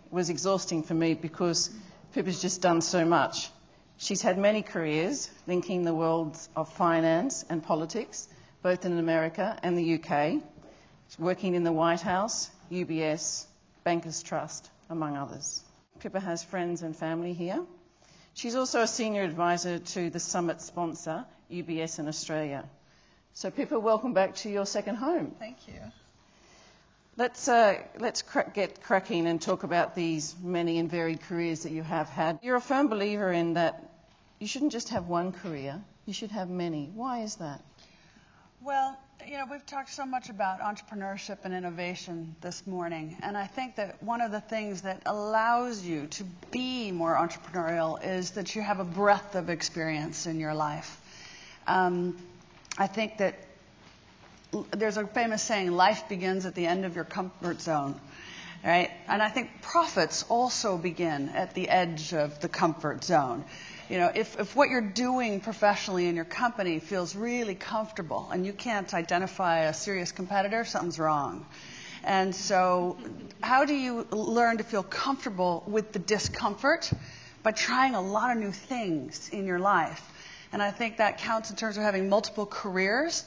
Was exhausting for me because Pippa's just done so much. She's had many careers linking the worlds of finance and politics, both in America and the UK. She's working in the White House, UBS, Bankers Trust, among others. Pippa has friends and family here. She's also a senior advisor to the summit sponsor, UBS in Australia. So Pippa, welcome back to your second home. Thank you. Let's get cracking and talk about these many and varied careers that you have had. You're a firm believer in that you shouldn't just have one career, you should have many. Why is that? Well, we've talked so much about entrepreneurship and innovation this morning, and I think that one of the things that allows you to be more entrepreneurial is that you have a breadth of experience in your life. I think that there's a famous saying, life begins at the end of your comfort zone, right? And I think profits also begin at the edge of the comfort zone. If what you're doing professionally in your company feels really comfortable and you can't identify a serious competitor, something's wrong. And so how do you learn to feel comfortable with the discomfort? By trying a lot of new things in your life. And I think that counts in terms of having multiple careers.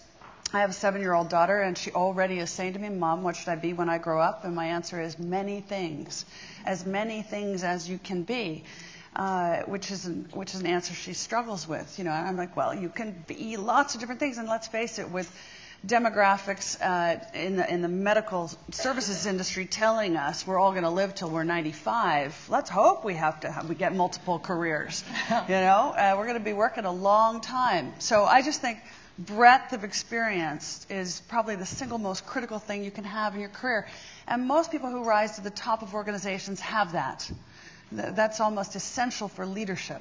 I have a 7-year-old daughter, and she already is saying to me, Mom, what should I be when I grow up? And my answer is many things as you can be, which is an answer she struggles with. And I'm like, well, you can be lots of different things, and let's face it, with demographics in the medical services industry telling us we're all going to live till we're 95. Let's hope we get multiple careers. We're going to be working a long time. So I just think breadth of experience is probably the single most critical thing you can have in your career. And most people who rise to the top of organizations have that. That's almost essential for leadership.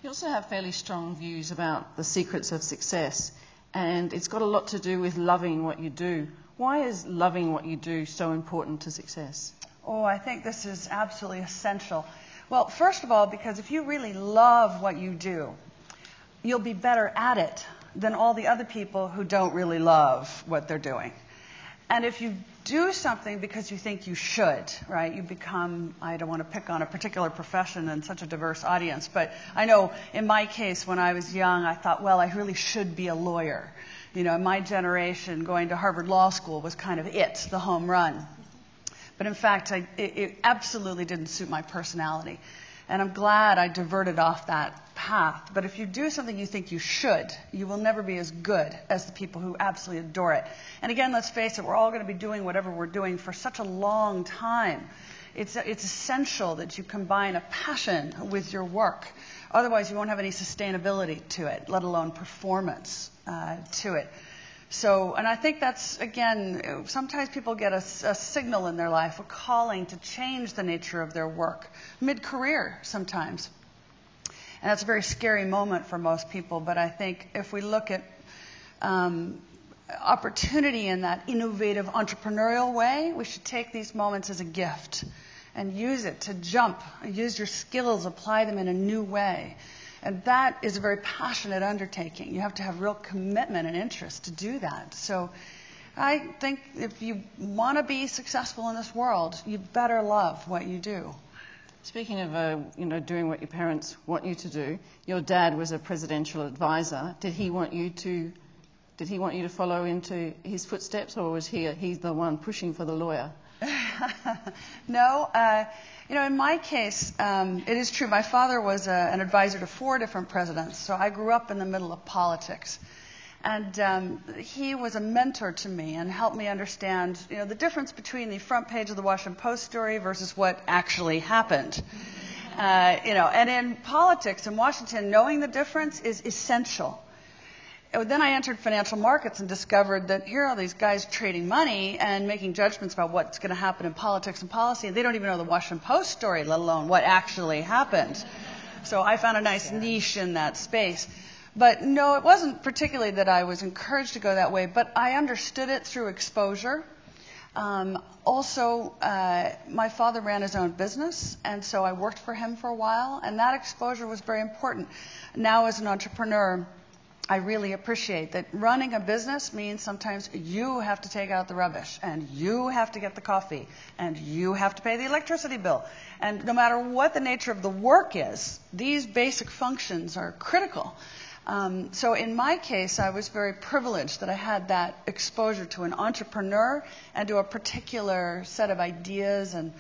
You also have fairly strong views about the secrets of success, and it's got a lot to do with loving what you do. Why is loving what you do so important to success? Oh, I think this is absolutely essential. Well, first of all, because if you really love what you do, you'll be better at it than all the other people who don't really love what they're doing. And if you do something because you think you should, right, you become, I don't want to pick on a particular profession and such a diverse audience, but I know in my case when I was young, I thought, well, I really should be a lawyer. In my generation, going to Harvard Law School was kind of the home run. But in fact, it absolutely didn't suit my personality. And I'm glad I diverted off that path. But if you do something you think you should, you will never be as good as the people who absolutely adore it. And again, let's face it, we're all going to be doing whatever we're doing for such a long time. It's essential that you combine a passion with your work. Otherwise, you won't have any sustainability to it, let alone performance to it. So, and I think that's, again, sometimes people get a signal in their life, a calling to change the nature of their work, mid-career sometimes. And that's a very scary moment for most people, but I think if we look at opportunity in that innovative, entrepreneurial way, we should take these moments as a gift and use it to jump, use your skills, apply them in a new way. And that is a very passionate undertaking. You have to have real commitment and interest to do that. So I think if you want to be successful in this world, you better love what you do. Speaking of doing what your parents want you to do, your dad was a presidential advisor. Did he want you to follow into his footsteps, or was he's the one pushing for the lawyer? No. In my case, it is true. My father was an advisor to 4 different presidents, so I grew up in the middle of politics. And he was a mentor to me and helped me understand, the difference between the front page of the Washington Post story versus what actually happened. And in politics in Washington, knowing the difference is essential. Then I entered financial markets and discovered that here are these guys trading money and making judgments about what's going to happen in politics and policy, and they don't even know the Washington Post story, let alone what actually happened. So I found a nice niche in that space. But no, it wasn't particularly that I was encouraged to go that way, but I understood it through exposure. Also, my father ran his own business, and so I worked for him for a while, and that exposure was very important. Now, as an entrepreneur, I really appreciate that running a business means sometimes you have to take out the rubbish, and you have to get the coffee, and you have to pay the electricity bill. And no matter what the nature of the work is, these basic functions are critical. So in my case, I was very privileged that I had that exposure to an entrepreneur and to a particular set of ideas and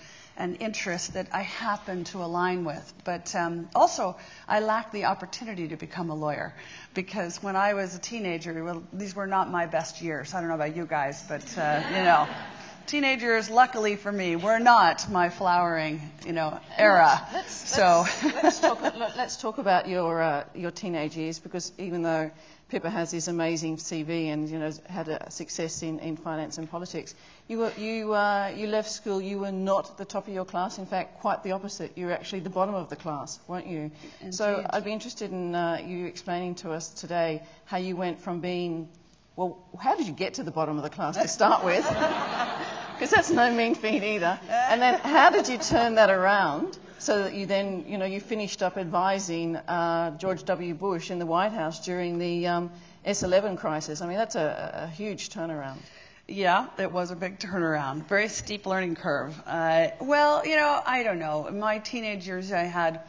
interests that I happen to align with. But also, I lacked the opportunity to become a lawyer because when I was a teenager, well, these were not my best years. I don't know about you guys, but, teenagers, luckily for me, were not my flowering, era. Let's talk about your teenage years, because even though Pippa has this amazing CV and had a success in finance and politics, you left school. You were not the top of your class. In fact, quite the opposite. You were actually the bottom of the class, weren't you? Indeed. So I'd be interested in you explaining to us today how you went from being. Well, how did you get to the bottom of the class to start with? Because that's no mean feat either. And then how did you turn that around so that you then, you finished up advising George W. Bush in the White House during the S-11 crisis? I mean, that's a huge turnaround. Yeah, it was a big turnaround. Very steep learning curve. I don't know. In my teenage years, I had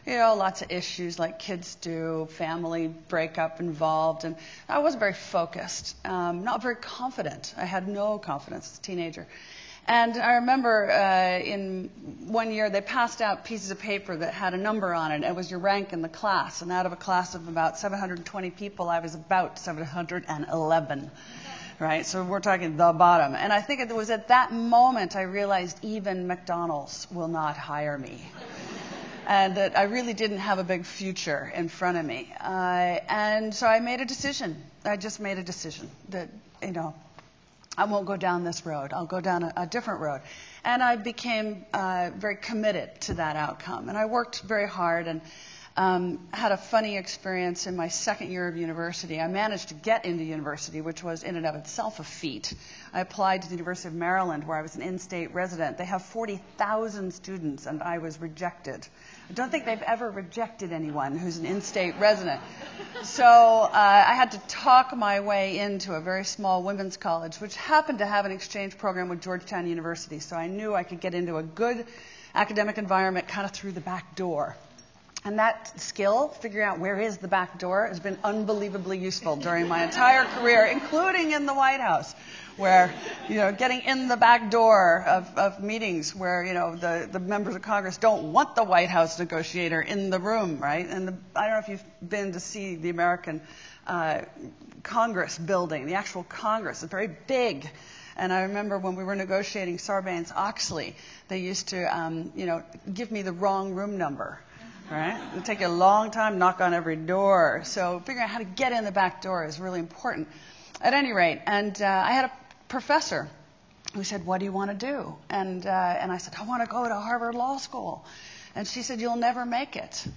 lots of issues like kids do, family breakup involved, and I wasn't very focused, not very confident. I had no confidence as a teenager. And I remember in one year they passed out pieces of paper that had a number on it. It was your rank in the class, and out of a class of about 720 people, I was about 711. Right, so we're talking the bottom. And I think it was at that moment I realized even McDonald's will not hire me. And that I really didn't have a big future in front of me. And so I made a decision. I just made a decision that, I won't go down this road. I'll go down a different road. And I became very committed to that outcome. And I worked very hard and had a funny experience in my second year of university. I managed to get into university, which was in and of itself a feat. I applied to the University of Maryland, where I was an in-state resident. They have 40,000 students, and I was rejected. I don't think they've ever rejected anyone who's an in-state resident. So I had to talk my way into a very small women's college, which happened to have an exchange program with Georgetown University. So I knew I could get into a good academic environment kind of through the back door. And that skill, figuring out where is the back door, has been unbelievably useful during my entire career, including in the White House, where, getting in the back door of meetings where, the members of Congress don't want the White House negotiator in the room, right? And I don't know if you've been to see the American Congress building, the actual Congress. It's very big. And I remember when we were negotiating Sarbanes-Oxley, they used to, give me the wrong room number. Right? It'll take you a long time, knock on every door. So figuring out how to get in the back door is really important. At any rate, and I had a professor who said, "What do you want to do?" And I said, "I want to go to Harvard Law School." And she said, "You'll never make it.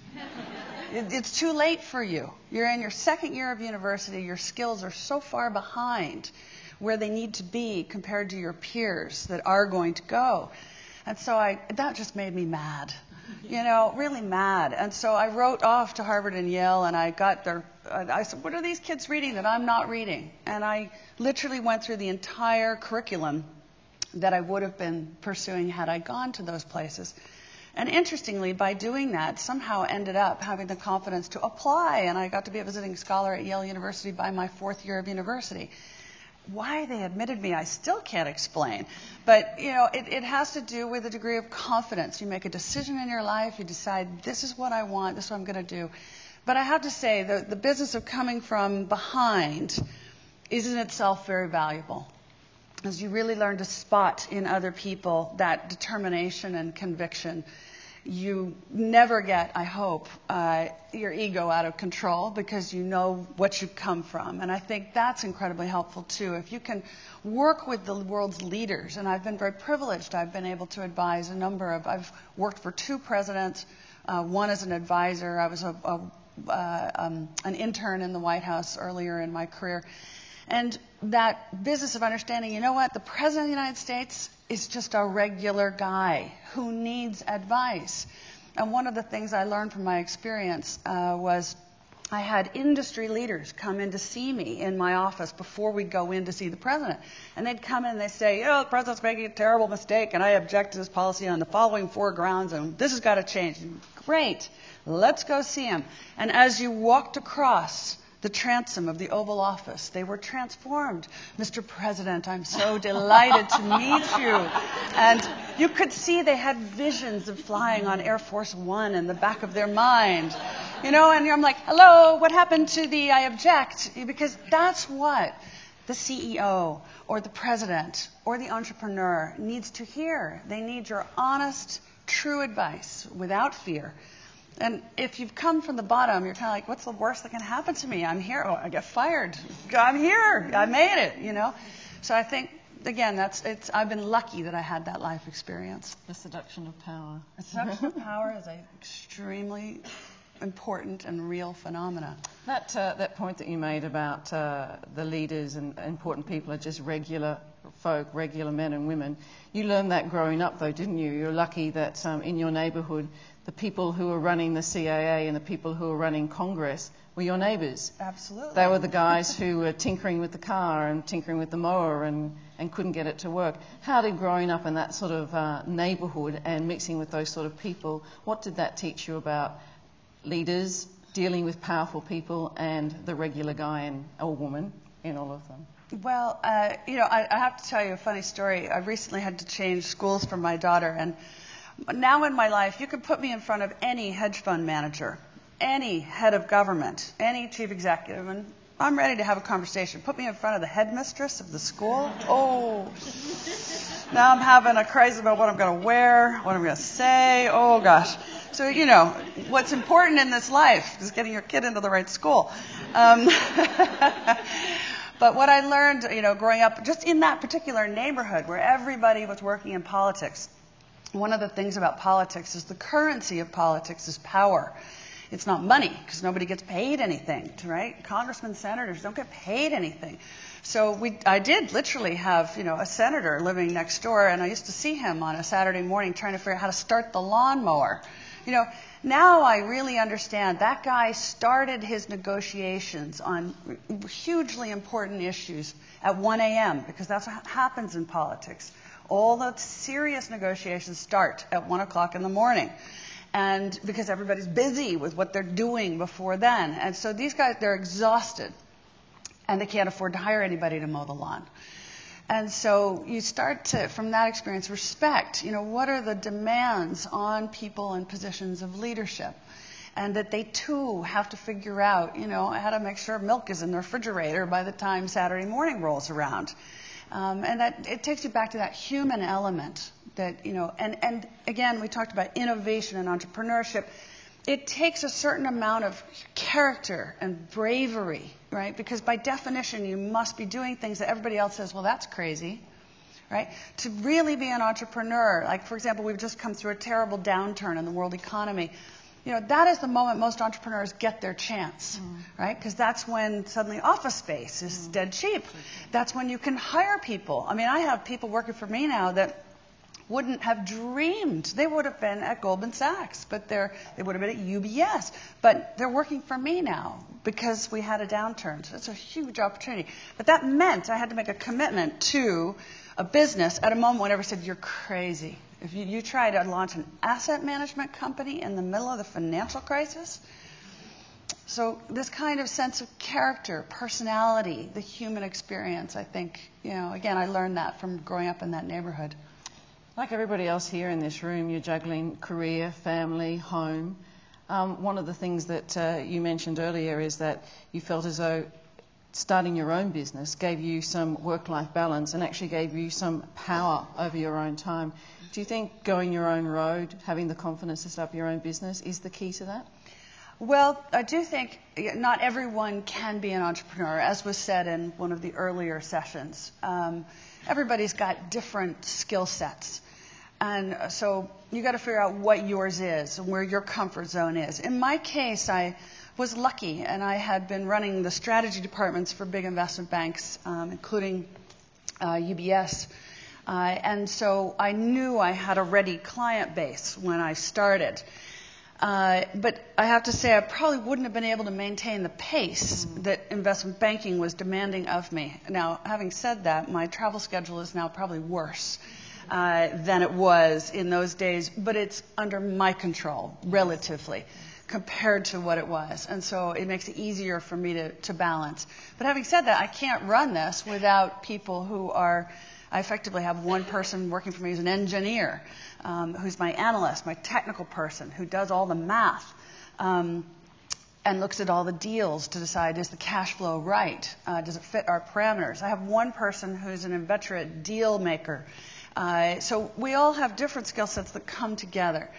It's too late for you. You're in your second year of university. Your skills are so far behind where they need to be compared to your peers that are going to go." And so that just made me mad. Really mad. And so I wrote off to Harvard and Yale, and I got there. I said, "What are these kids reading that I'm not reading?" And I literally went through the entire curriculum that I would have been pursuing had I gone to those places. And interestingly, by doing that, somehow ended up having the confidence to apply, and I got to be a visiting scholar at Yale University by my fourth year of university. Why they admitted me, I still can't explain. But, it has to do with a degree of confidence. You make a decision in your life, you decide, this is what I want, this is what I'm going to do. But I have to say, the business of coming from behind is in itself very valuable, as you really learn to spot in other people that determination and conviction. You never get, I hope, your ego out of control because you know what you come from. And I think that's incredibly helpful, too. If you can work with the world's leaders, and I've been very privileged. I've been able to advise I've worked for 2 presidents, one as an advisor. I was a an intern in the White House earlier in my career. And that business of understanding, you know what, the President of the United States is just a regular guy who needs advice. And one of the things I learned from my experience was I had industry leaders come in to see me in my office before we'd go in to see the president. And they'd come in and they'd say, the president's making a terrible mistake, and I object to this policy on the following 4 grounds, and this has got to change. Great. Let's go see him. And as you walked across the transom of the Oval Office, they were transformed. Mr. President, I'm so delighted to meet you. And you could see they had visions of flying on Air Force One in the back of their mind. And I'm like, hello, what happened to the I object? Because that's what the CEO or the president or the entrepreneur needs to hear. They need your honest, true advice without fear. And if you've come from the bottom, you're kind of like, what's the worst that can happen to me? I'm here. Oh, I get fired. I'm here. I made it, So I think, again, I've been lucky that I had that life experience. The seduction of power. The seduction of power is an extremely important and real phenomena. That point that you made about the leaders and important people are just regular folk, regular men and women. You learned that growing up, though, didn't you? You're lucky that in your neighbourhood, the people who were running the CAA and the people who were running Congress were your neighbours. Absolutely. They were the guys who were tinkering with the car and tinkering with the mower and couldn't get it to work. How did growing up in that sort of neighbourhood and mixing with those sort of people, what did that teach you about leaders, dealing with powerful people, and the regular guy or woman in all of them? Well, I have to tell you a funny story. I recently had to change schools for my daughter, and now in my life, you could put me in front of any hedge fund manager, any head of government, any chief executive, and I'm ready to have a conversation. Put me in front of the headmistress of the school. Oh, now I'm having a crisis about what I'm going to wear, what I'm going to say. Oh, gosh. So, what's important in this life is getting your kid into the right school. But what I learned, growing up just in that particular neighborhood where everybody was working in politics, one of the things about politics is the currency of politics is power. It's not money, because nobody gets paid anything, right? Congressmen, senators don't get paid anything. So I did literally have, a senator living next door, and I used to see him on a Saturday morning trying to figure out how to start the lawnmower. Now I really understand that guy started his negotiations on hugely important issues at 1 a.m. because that's what happens in politics. All the serious negotiations start at 1 o'clock in the morning. And because everybody's busy with what they're doing before then. And so these guys, they're exhausted. And they can't afford to hire anybody to mow the lawn. And so you start to, from that experience, respect, what are the demands on people in positions of leadership? And that they, too, have to figure out, how to make sure milk is in the refrigerator by the time Saturday morning rolls around. And that it takes you back to that human element that, and again, we talked about innovation and entrepreneurship. It takes a certain amount of character and bravery, right? Because by definition, you must be doing things that everybody else says, well, that's crazy, right? To really be an entrepreneur, like, for example, we've just come through a terrible downturn in the world economy. That is the moment most entrepreneurs get their chance, right? Because that's when suddenly office space is dead cheap. That's when you can hire people. I mean, I have people working for me now that wouldn't have dreamed. They would have been at Goldman Sachs, but they would have been at UBS. But they're working for me now because we had a downturn. So it's a huge opportunity. But that meant I had to make a commitment to a business at a moment when everybody said, you're crazy. If you try to launch an asset management company in the middle of the financial crisis. So this kind of sense of character, personality, the human experience, I think, again, I learned that from growing up in that neighborhood. Like everybody else here in this room, you're juggling career, family, home. One of the things that you mentioned earlier is that you felt as though starting your own business gave you some work-life balance and actually gave you some power over your own time. Do you think going your own road, having the confidence to start up your own business, is the key to that? Well, I do think not everyone can be an entrepreneur, as was said in one of the earlier sessions. Everybody's got different skill sets. And so you got to figure out what yours is and where your comfort zone is. In my case, I was lucky, and I had been running the strategy departments for big investment banks, including UBS. And so I knew I had a ready client base when I started. But I have to say I probably wouldn't have been able to maintain the pace that investment banking was demanding of me. Now, having said that, my travel schedule is now probably worse than it was in those days, but it's under my control, relatively, compared to what it was. And so it makes it easier for me to balance. But having said that, I can't run this without people who are... I effectively have one person working for me who's an engineer, who's my analyst, my technical person, who does all the math and looks at all the deals to decide, is the cash flow right? Does it fit our parameters? I have one person who's an inveterate deal maker. So we all have different skill sets that come together.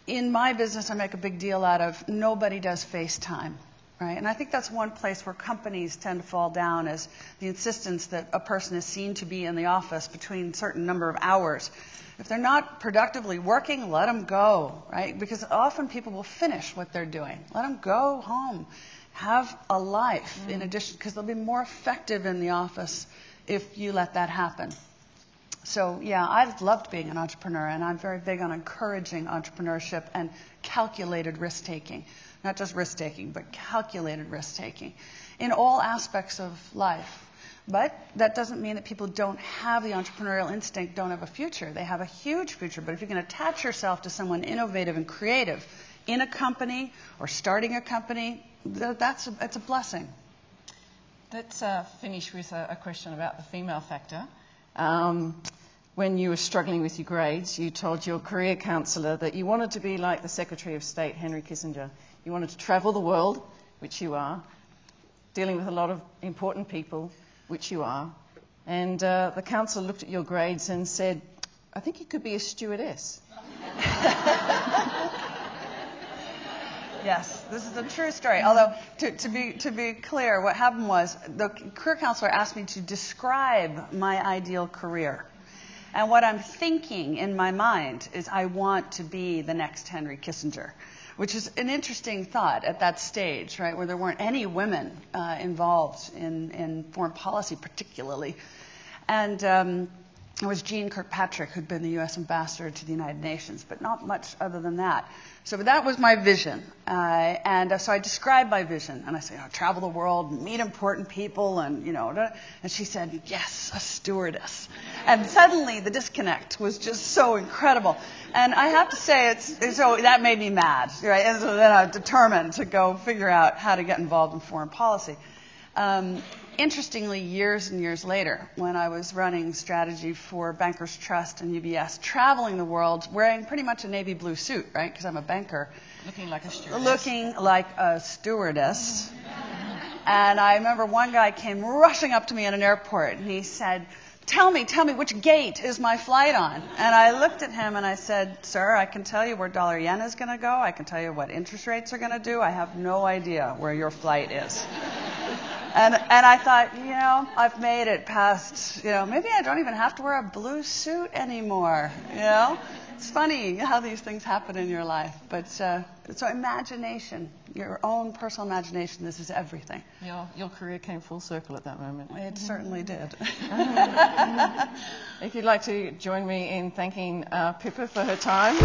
In my business, I make a big deal out of nobody does FaceTime. Right? And I think that's one place where companies tend to fall down, is the insistence that a person is seen to be in the office between a certain number of hours. If they're not productively working, let them go, right? Because often people will finish what they're doing. Let them go home, have a life in addition, because they'll be more effective in the office if you let that happen. So, yeah, I've loved being an entrepreneur, and I'm very big on encouraging entrepreneurship and calculated risk-taking. Not just risk-taking, but calculated risk-taking in all aspects of life. But that doesn't mean that people don't have the entrepreneurial instinct, don't have a future. They have a huge future. But if you can attach yourself to someone innovative and creative in a company or starting a company, it's a blessing. Let's finish with a question about the female factor. When you were struggling with your grades, you told your career counsellor that you wanted to be like the Secretary of State, Henry Kissinger. You wanted to travel the world, which you are, dealing with a lot of important people, which you are. And the counsellor looked at your grades and said, I think you could be a stewardess. Yes, this is a true story. Although, to be clear, what happened was the career counselor asked me to describe my ideal career. And what I'm thinking in my mind is I want to be the next Henry Kissinger, which is an interesting thought at that stage, right, where there weren't any women involved in foreign policy particularly. And it was Jeane Kirkpatrick who'd been the U.S. ambassador to the United Nations, but not much other than that. So that was my vision. So I described my vision, and I said, travel the world, meet important people, and, and she said, yes, a stewardess. And suddenly the disconnect was just so incredible. And I have to say, so that made me mad, right? And so then I was determined to go figure out how to get involved in foreign policy. Interestingly, years and years later, when I was running strategy for Bankers Trust and UBS, traveling the world, wearing pretty much a navy blue suit, right, because I'm a banker. Looking like a stewardess. Looking like a stewardess. And I remember one guy came rushing up to me in an airport, and he said, tell me, which gate is my flight on? And I looked at him and I said, sir, I can tell you where dollar-yen is going to go. I can tell you what interest rates are going to do. I have no idea where your flight is. And I thought, I've made it past, maybe I don't even have to wear a blue suit anymore, It's funny how these things happen in your life. But so imagination, your own personal imagination, this is everything. Your career came full circle at that moment. It certainly did. If you'd like to join me in thanking Pippa for her time.